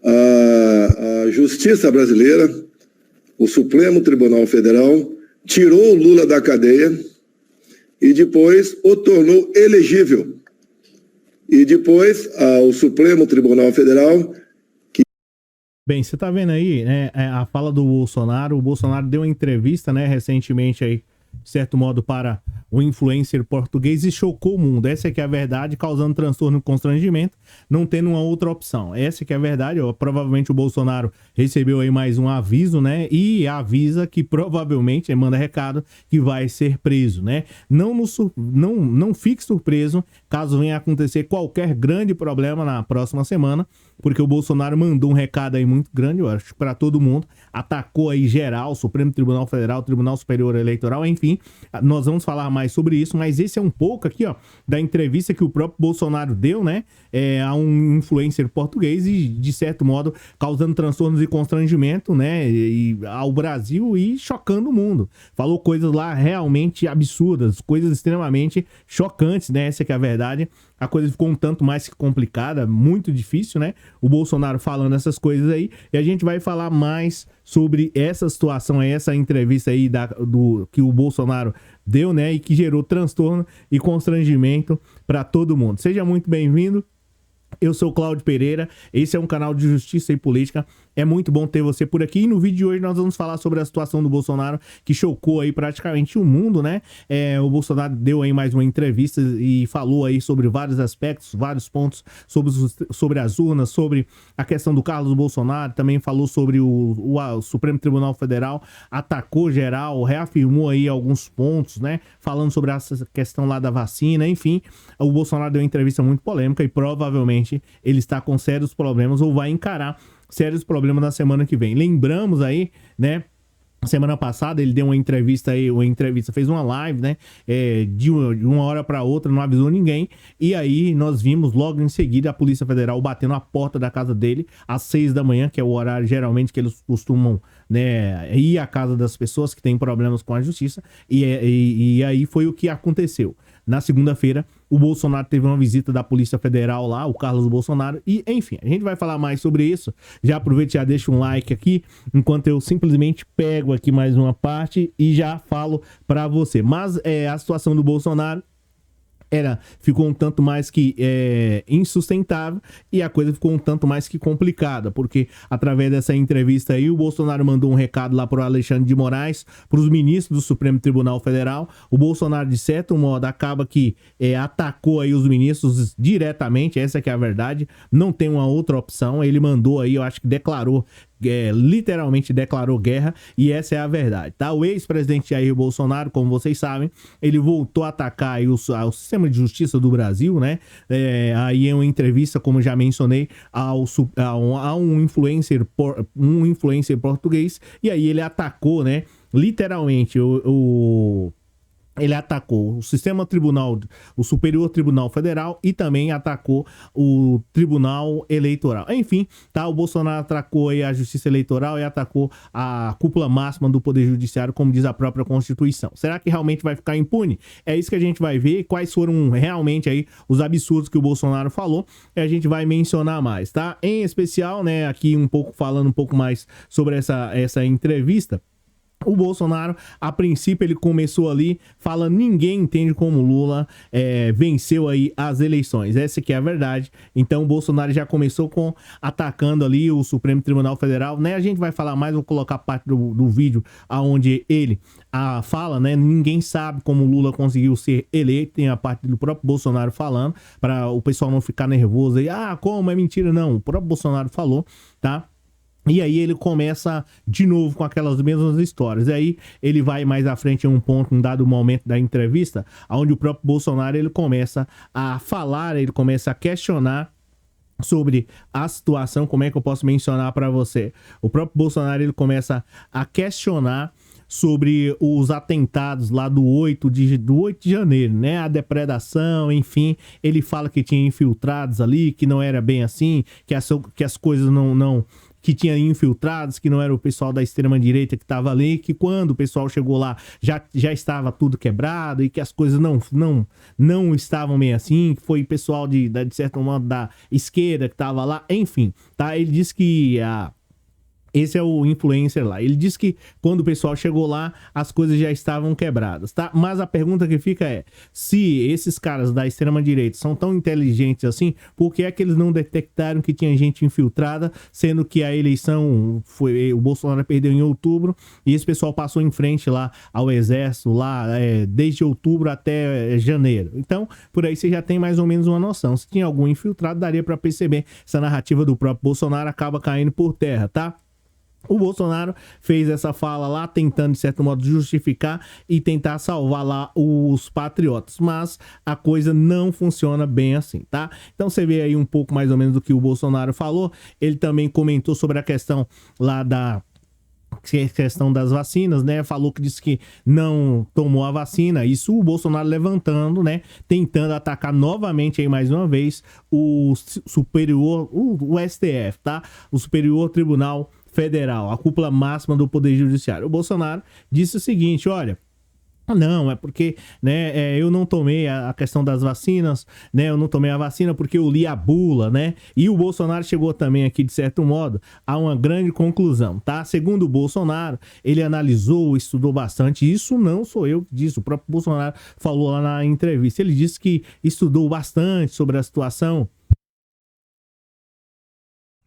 A Justiça brasileira, o Supremo Tribunal Federal, tirou o Lula da cadeia e depois o tornou elegível. E depois o Supremo Tribunal Federal... Bem, você tá vendo aí, né, a fala do Bolsonaro. O Bolsonaro deu uma entrevista, né, recentemente aí, de certo modo, para o influencer português e chocou o mundo. Essa é que é a verdade, causando transtorno e constrangimento, não tendo uma outra opção. Essa que é a verdade. Provavelmente o Bolsonaro recebeu aí mais um aviso, né? E avisa que provavelmente, manda recado, que vai ser preso, né? Não fique surpreso caso venha acontecer qualquer grande problema na próxima semana, porque o Bolsonaro mandou um recado aí muito grande, eu acho, para todo mundo. Atacou aí geral, Supremo Tribunal Federal, Tribunal Superior Eleitoral, enfim. Nós vamos falar mais sobre isso, mas esse é um pouco aqui, ó, da entrevista que o próprio Bolsonaro deu, né, a um influencer português e, de certo modo, causando transtornos e constrangimento, né, ao Brasil e chocando o mundo. Falou coisas lá realmente absurdas, coisas extremamente chocantes, né, essa que é a verdade. A coisa ficou um tanto mais complicada, muito difícil, né? O Bolsonaro falando essas coisas aí. E a gente vai falar mais sobre essa situação aí, essa entrevista aí que o Bolsonaro deu, né? E que gerou transtorno e constrangimento para todo mundo. Seja muito bem-vindo. Eu sou o Cláudio Pereira, esse é um canal de justiça e política, é muito bom ter você por aqui. E no vídeo de hoje nós vamos falar sobre a situação do Bolsonaro, que chocou aí praticamente o mundo, né? O Bolsonaro deu aí mais uma entrevista e falou aí sobre vários aspectos, vários pontos sobre as urnas, sobre a questão do Carlos Bolsonaro, também falou sobre o Supremo Tribunal Federal, atacou geral, reafirmou aí alguns pontos, né? Falando sobre essa questão lá da vacina, enfim. O Bolsonaro deu uma entrevista muito polêmica e provavelmente ele está com sérios problemas ou vai encarar sérios problemas na semana que vem. Lembramos aí, né? Semana passada ele deu uma entrevista aí, fez uma live, né? De uma hora para outra, não avisou ninguém. E aí nós vimos logo em seguida a Polícia Federal batendo a porta da casa dele às 6 da manhã, que é o horário geralmente que eles costumam, né, ir à casa das pessoas que têm problemas com a justiça. E aí foi o que aconteceu. Na segunda-feira, o Bolsonaro teve uma visita da Polícia Federal lá, o Carlos Bolsonaro, e enfim, a gente vai falar mais sobre isso. Já aproveite e já deixa um like aqui, enquanto eu simplesmente pego aqui mais uma parte e já falo pra você. Mas a situação do Bolsonaro ficou um tanto mais que insustentável e a coisa ficou um tanto mais que complicada, porque através dessa entrevista aí o Bolsonaro mandou um recado lá pro Alexandre de Moraes, pros ministros do Supremo Tribunal Federal. O Bolsonaro, de certo modo, acaba que atacou aí os ministros diretamente, essa que é a verdade, não tem uma outra opção. Ele mandou aí, eu acho que declarou, literalmente declarou guerra, e essa é a verdade, tá? O ex-presidente Jair Bolsonaro, como vocês sabem, ele voltou a atacar aí o sistema de justiça do Brasil, né? Aí em uma entrevista, como já mencionei, a um influencer português, e aí ele atacou, né? Literalmente ele atacou o sistema tribunal, o Superior Tribunal Federal, e também atacou o Tribunal Eleitoral. Enfim, tá? O Bolsonaro atacou aí a Justiça Eleitoral e atacou a cúpula máxima do Poder Judiciário, como diz a própria Constituição. Será que realmente vai ficar impune? É isso que a gente vai ver, quais foram realmente aí os absurdos que o Bolsonaro falou, e a gente vai mencionar mais, tá? Em especial, né, aqui falando um pouco mais sobre essa entrevista. O Bolsonaro, a princípio, ele começou ali falando: ninguém entende como Lula venceu aí as eleições. Essa que é a verdade. Então o Bolsonaro já começou atacando ali o Supremo Tribunal Federal, né? A gente vai falar mais, vou colocar parte do vídeo onde ele fala, né? Ninguém sabe como Lula conseguiu ser eleito. Tem a parte do próprio Bolsonaro falando, para o pessoal não ficar nervoso aí. Como? É mentira. Não, o próprio Bolsonaro falou, tá? E aí ele começa de novo com aquelas mesmas histórias. E aí ele vai mais à frente em um dado momento da entrevista, onde o próprio Bolsonaro ele começa a falar, ele começa a questionar sobre a situação. Como é que eu posso mencionar para você? O próprio Bolsonaro ele começa a questionar sobre os atentados lá do 8 de janeiro, né? A depredação, enfim. Ele fala que tinha infiltrados ali, que não era bem assim, que as coisas não que tinha infiltrados, que não era o pessoal da extrema-direita que estava ali, que quando o pessoal chegou lá já estava tudo quebrado e que as coisas não estavam bem assim, que foi pessoal de certo modo da esquerda que estava lá, enfim, tá? Ele disse que esse é o influencer lá. Ele disse que quando o pessoal chegou lá, as coisas já estavam quebradas, tá? Mas a pergunta que fica é, se esses caras da extrema-direita são tão inteligentes assim, por que é que eles não detectaram que tinha gente infiltrada, sendo que a eleição o Bolsonaro perdeu em outubro, e esse pessoal passou em frente lá ao exército, lá desde outubro até janeiro. Então, por aí você já tem mais ou menos uma noção. Se tinha algum infiltrado, daria para perceber. Essa narrativa do próprio Bolsonaro acaba caindo por terra, tá? O Bolsonaro fez essa fala lá, tentando, de certo modo, justificar e tentar salvar lá os patriotas. Mas a coisa não funciona bem assim, tá? Então você vê aí um pouco mais ou menos do que o Bolsonaro falou. Ele também comentou sobre a questão lá questão das vacinas, né? Falou que disse que não tomou a vacina. Isso o Bolsonaro levantando, né? Tentando atacar novamente aí mais uma vez o superior, o STF, tá? O Superior Tribunal Federal, a cúpula máxima do Poder Judiciário. O Bolsonaro disse o seguinte, olha, não, é porque, né, eu não tomei a questão das vacinas, né, eu não tomei a vacina porque eu li a bula, né, e o Bolsonaro chegou também aqui, de certo modo, a uma grande conclusão, tá? Segundo o Bolsonaro, ele analisou, estudou bastante, isso não sou eu que disse, o próprio Bolsonaro falou lá na entrevista, ele disse que estudou bastante sobre a situação.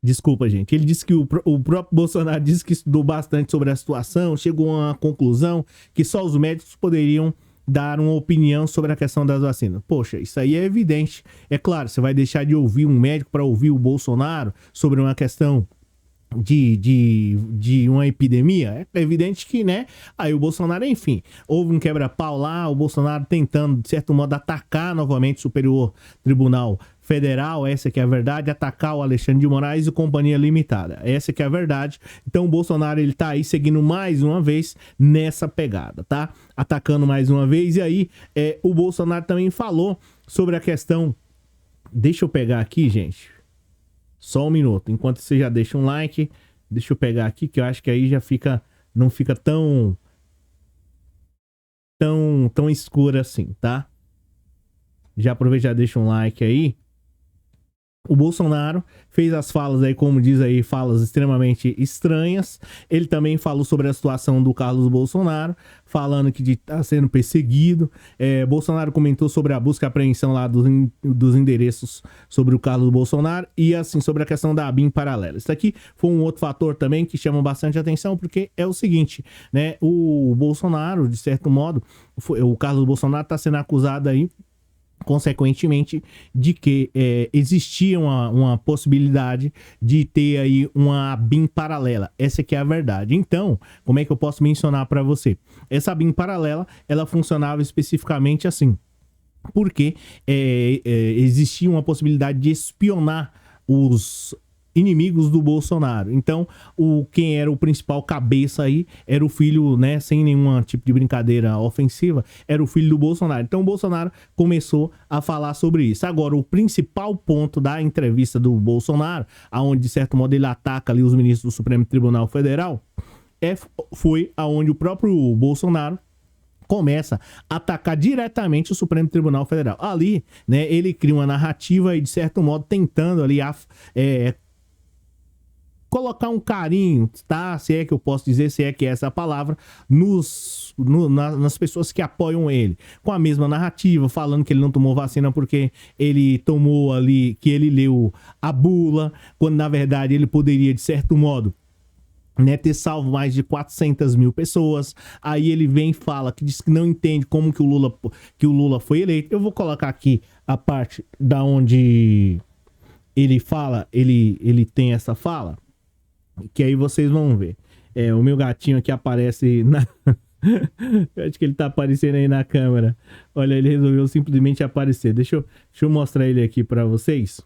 Desculpa, gente. Ele disse que o próprio Bolsonaro disse que estudou bastante sobre a situação, chegou a uma conclusão que só os médicos poderiam dar uma opinião sobre a questão das vacinas. Poxa, isso aí é evidente. É claro, você vai deixar de ouvir um médico para ouvir o Bolsonaro sobre uma questão de uma epidemia? É evidente que, né? Aí o Bolsonaro, enfim, houve um quebra-pau lá, o Bolsonaro tentando, de certo modo, atacar novamente o Superior Tribunal Federal, essa que é a verdade, atacar o Alexandre de Moraes e Companhia Limitada, essa que é a verdade. Então o Bolsonaro, ele tá aí seguindo mais uma vez nessa pegada, tá? Atacando mais uma vez, e aí o Bolsonaro também falou sobre a questão, deixa eu pegar aqui, gente, só um minuto, enquanto você já deixa um like, deixa eu pegar aqui, que eu acho que aí já não fica tão escuro assim, tá? Já aproveita, já deixa um like aí. O Bolsonaro fez as falas aí, como diz aí, falas extremamente estranhas. Ele também falou sobre a situação do Carlos Bolsonaro, falando que está sendo perseguido. Bolsonaro comentou sobre a busca e apreensão lá dos endereços sobre o Carlos Bolsonaro e assim sobre a questão da ABIN paralela. Isso aqui foi um outro fator também que chama bastante atenção, porque é o seguinte, né? O Bolsonaro, de certo modo, o Carlos Bolsonaro está sendo acusado aí, consequentemente, de que existia uma possibilidade de ter aí uma ABIN paralela. Essa que é a verdade. Então, como é que eu posso mencionar para você? Essa ABIN paralela, ela funcionava especificamente assim, porque existia uma possibilidade de espionar os inimigos do Bolsonaro. Então, quem era o principal cabeça aí era o filho, né, sem nenhum tipo de brincadeira ofensiva, era o filho do Bolsonaro. Então, o Bolsonaro começou a falar sobre isso. Agora, o principal ponto da entrevista do Bolsonaro, aonde, de certo modo, ele ataca ali os ministros do Supremo Tribunal Federal, foi aonde o próprio Bolsonaro começa a atacar diretamente o Supremo Tribunal Federal. Ali, né, ele cria uma narrativa e, de certo modo, tentando ali colocar um carinho, tá? Se é que eu posso dizer, se é que é essa a palavra, nas pessoas que apoiam ele. Com a mesma narrativa, falando que ele não tomou vacina porque ele tomou ali, que ele leu a bula, quando na verdade ele poderia, de certo modo, né, ter salvo mais de 400 mil pessoas. Aí ele vem e fala que diz que não entende como que o Lula foi eleito. Eu vou colocar aqui a parte da onde ele fala, ele tem essa fala, que aí vocês vão ver. O meu gatinho aqui aparece na... Eu acho que ele tá aparecendo aí na câmera. Olha, ele resolveu simplesmente aparecer. Deixa eu mostrar ele aqui pra vocês,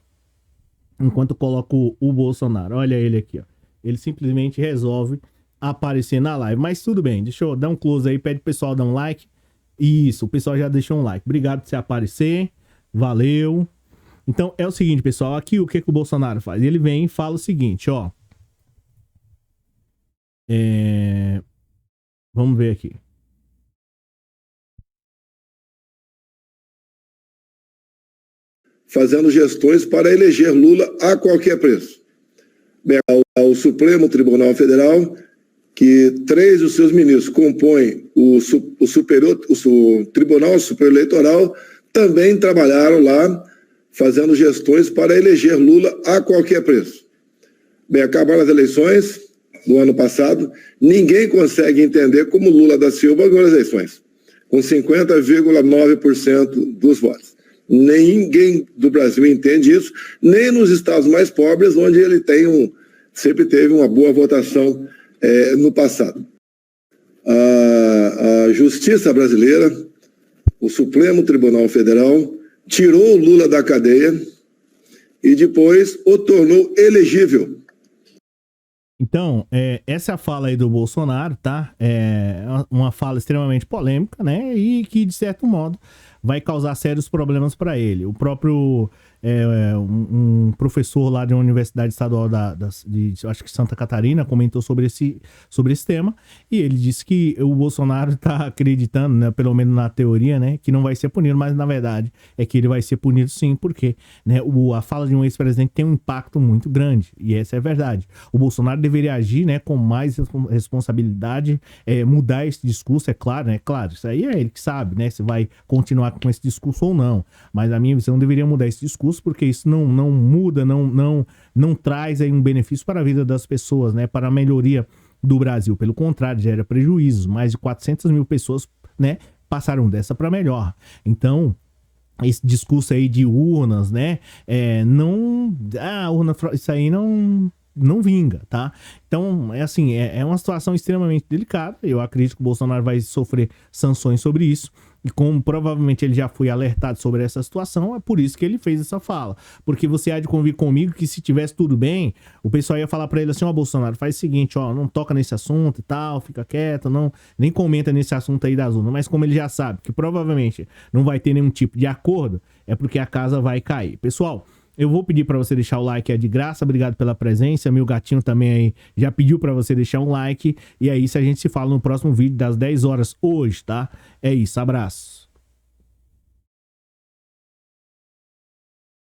enquanto eu coloco o Bolsonaro. Olha ele aqui, ó. Ele simplesmente resolve aparecer na live. Mas tudo bem, deixa eu dar um close aí. Pede pro pessoal dar um like. Isso, o pessoal já deixou um like. Obrigado por você aparecer. Valeu. Então é o seguinte, pessoal. Aqui o que o Bolsonaro faz? Ele vem e fala o seguinte, ó. Vamos ver aqui. Fazendo gestões para eleger Lula a qualquer preço. Bem, ao Supremo Tribunal Federal, que 3 dos seus ministros compõem o Tribunal Superior Eleitoral, também trabalharam lá fazendo gestões para eleger Lula a qualquer preço. Bem, acabaram as eleições no ano passado, ninguém consegue entender como Lula da Silva ganhou as eleições, com 50,9% dos votos. Ninguém do Brasil entende isso, nem nos estados mais pobres, onde ele sempre teve uma boa votação no passado. A Justiça brasileira, o Supremo Tribunal Federal, tirou o Lula da cadeia e depois o tornou elegível. Então, essa é a fala aí do Bolsonaro, tá? É uma fala extremamente polêmica, né? E que, de certo modo, vai causar sérios problemas para ele. O próprio um professor lá de uma universidade estadual de acho que Santa Catarina comentou sobre esse tema, e ele disse que o Bolsonaro está acreditando, né, pelo menos na teoria, né, que não vai ser punido, mas na verdade é que ele vai ser punido sim, porque, né, a fala de um ex-presidente tem um impacto muito grande, e essa é a verdade. O Bolsonaro deveria agir, né, com mais responsabilidade, mudar esse discurso, é claro, né, claro, isso aí é ele que sabe, né, se vai continuar com esse discurso ou não, mas a minha visão deveria mudar esse discurso, porque isso não muda, não traz aí um benefício para a vida das pessoas, né, para a melhoria do Brasil. Pelo contrário, gera prejuízos. Mais de 400 mil pessoas, né, passaram dessa para melhor. Então, esse discurso aí de urnas, né, urna, isso aí não vinga, tá? Então, é uma situação extremamente delicada. Eu acredito que o Bolsonaro vai sofrer sanções sobre isso. E como provavelmente ele já foi alertado sobre essa situação, é por isso que ele fez essa fala. Porque você há de convir comigo que se tivesse tudo bem, o pessoal ia falar pra ele assim, Bolsonaro, faz o seguinte, não toca nesse assunto e tal, fica quieto, nem comenta nesse assunto aí das urnas. Mas como ele já sabe que provavelmente não vai ter nenhum tipo de acordo, é porque a casa vai cair. Pessoal, eu vou pedir para você deixar o like, é de graça, obrigado pela presença, meu gatinho também aí já pediu para você deixar um like, e é isso, a gente se fala no próximo vídeo das 10 horas hoje, tá? É isso, abraço.